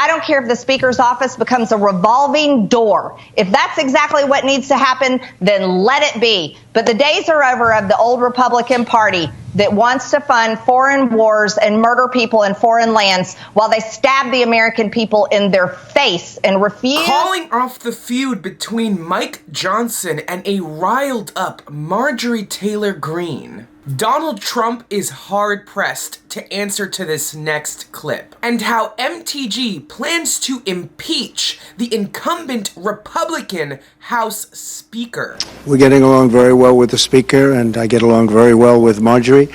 I don't care if the Speaker's office becomes a revolving door. If that's exactly what needs to happen, then let it be. But the days are over of the old Republican Party that wants to fund foreign wars and murder people in foreign lands while they stab the American people in their face and refuse. Calling off the feud between Mike Johnson and a riled up Marjorie Taylor Greene. Donald Trump is hard-pressed to answer to this next clip, and how MTG plans to impeach the incumbent Republican House Speaker. We're getting along very well with the Speaker, and I get along very well with Marjorie.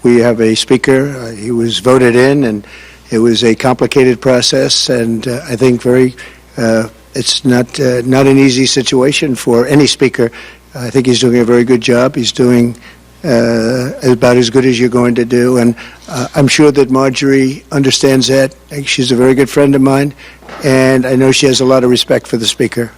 We have a Speaker. He was voted in, and it was a complicated process, and I think it's not an easy situation for any Speaker. I think he's doing a very good job. He's doing about as good as you're going to do, and I'm sure that Marjorie understands that. She's a very good friend of mine, and I know she has a lot of respect for the Speaker.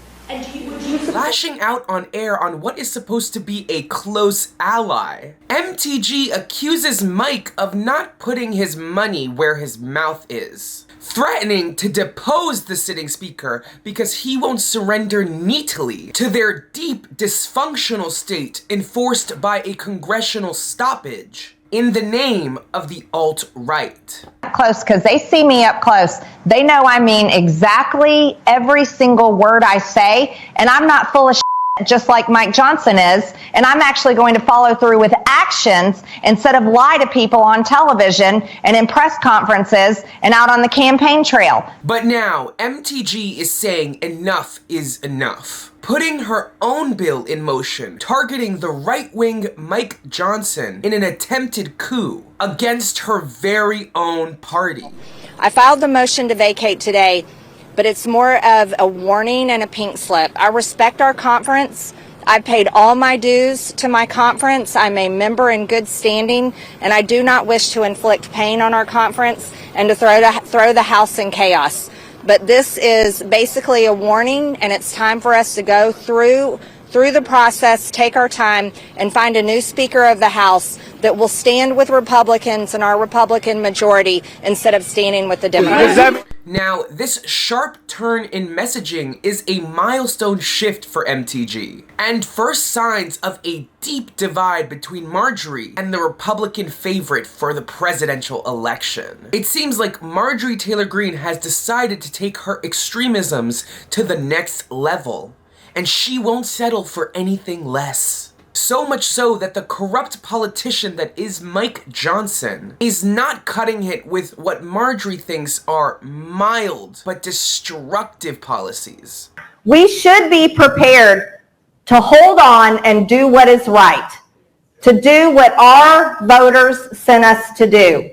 Lashing out on air on what is supposed to be a close ally, MTG accuses Mike of not putting his money where his mouth is, threatening to depose the sitting speaker because he won't surrender neatly to their deep dysfunctional state enforced by a congressional stoppage in the name of the alt-right. Close, because they see me up close. They know I mean exactly every single word I say, and I'm not full of shit just like Mike Johnson is, and I'm actually going to follow through with actions instead of lie to people on television and in press conferences and out on the campaign trail. But now, MTG is saying enough is enough, putting her own bill in motion, targeting the right-wing Mike Johnson in an attempted coup against her very own party. I filed the motion to vacate today, but it's more of a warning and a pink slip. I respect our conference. I've paid all my dues to my conference. I'm a member in good standing, and I do not wish to inflict pain on our conference and to throw the house in chaos. But this is basically a warning, and it's time for us to go through the process, take our time, and find a new Speaker of the House that will stand with Republicans and our Republican majority instead of standing with the Democrats. Now, this sharp turn in messaging is a milestone shift for MTG, and first signs of a deep divide between Marjorie and the Republican favorite for the presidential election. It seems like Marjorie Taylor Greene has decided to take her extremisms to the next level, and she won't settle for anything less. So much so that the corrupt politician that is Mike Johnson is not cutting it with what Marjorie thinks are mild but destructive policies. We should be prepared to hold on and do what is right, to do what our voters sent us to do.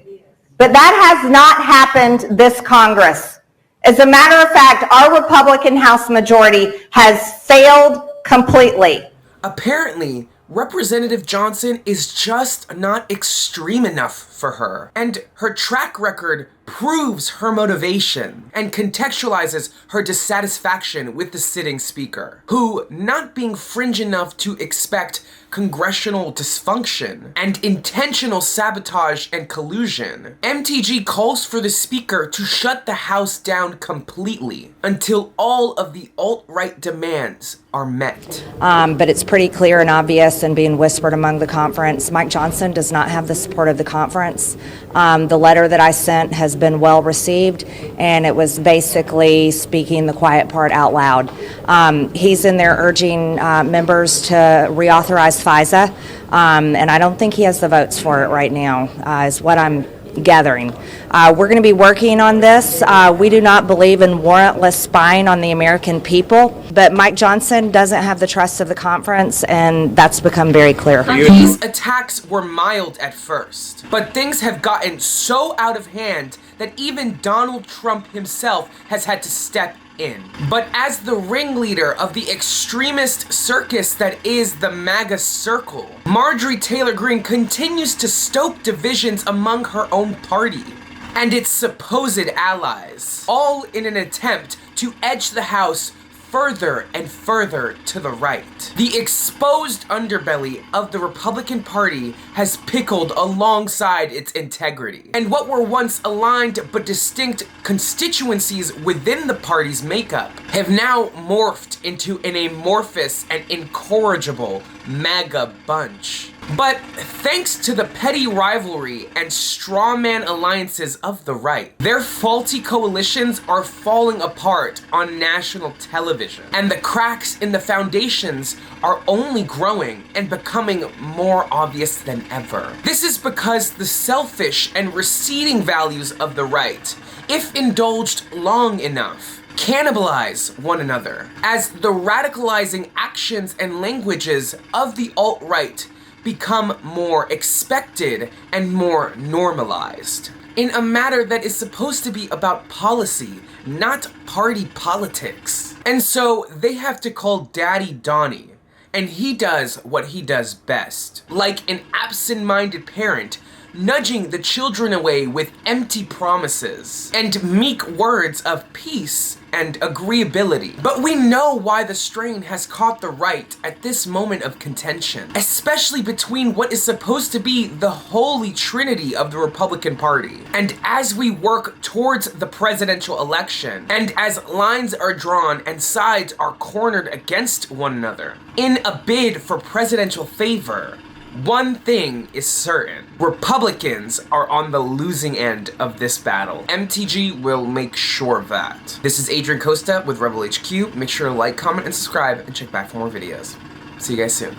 But that has not happened this Congress. As a matter of fact, our Republican House majority has failed completely. Apparently, Representative Johnson is just not extreme enough for her, and her track record proves her motivation and contextualizes her dissatisfaction with the sitting speaker, who, not being fringe enough to expect congressional dysfunction and intentional sabotage and collusion, MTG calls for the speaker to shut the House down completely until all of the alt-right demands are met. But it's pretty clear and obvious and being whispered among the conference, Mike Johnson does not have the support of the conference. The letter that I sent has been well received, and it was basically speaking the quiet part out loud. He's in there urging members to reauthorize FISA, and I don't think he has the votes for it right now, is what I'm gathering. We're going to be working on this. We do not believe in warrantless spying on the American people, but Mike Johnson doesn't have the trust of the conference, and that's become very clear. These attacks were mild at first, but things have gotten so out of hand that even Donald Trump himself has had to step in. But as the ringleader of the extremist circus that is the MAGA circle, Marjorie Taylor Greene continues to stoke divisions among her own party and its supposed allies, all in an attempt to edge the House further and further to the right. The exposed underbelly of the Republican Party has pickled alongside its integrity. And what were once aligned but distinct constituencies within the party's makeup have now morphed into an amorphous and incorrigible MAGA bunch. But thanks to the petty rivalry and strawman alliances of the right, their faulty coalitions are falling apart on national television, and the cracks in the foundations are only growing and becoming more obvious than ever. This is because the selfish and receding values of the right, if indulged long enough, cannibalize one another, as the radicalizing actions and languages of the alt-right become more expected and more normalized in a matter that is supposed to be about policy, not party politics. And so they have to call Daddy Donnie, and he does what he does best, like an absent-minded parent nudging the children away with empty promises and meek words of peace and agreeability. But we know why the strain has caught the right at this moment of contention, especially between what is supposed to be the holy trinity of the Republican Party. And as we work towards the presidential election, and as lines are drawn and sides are cornered against one another, in a bid for presidential favor, one thing is certain: Republicans are on the losing end of this battle. MTG will make sure of that. This is Adrian Costa with Rebel HQ. Make sure to like, comment, and subscribe, and check back for more videos. See you guys soon.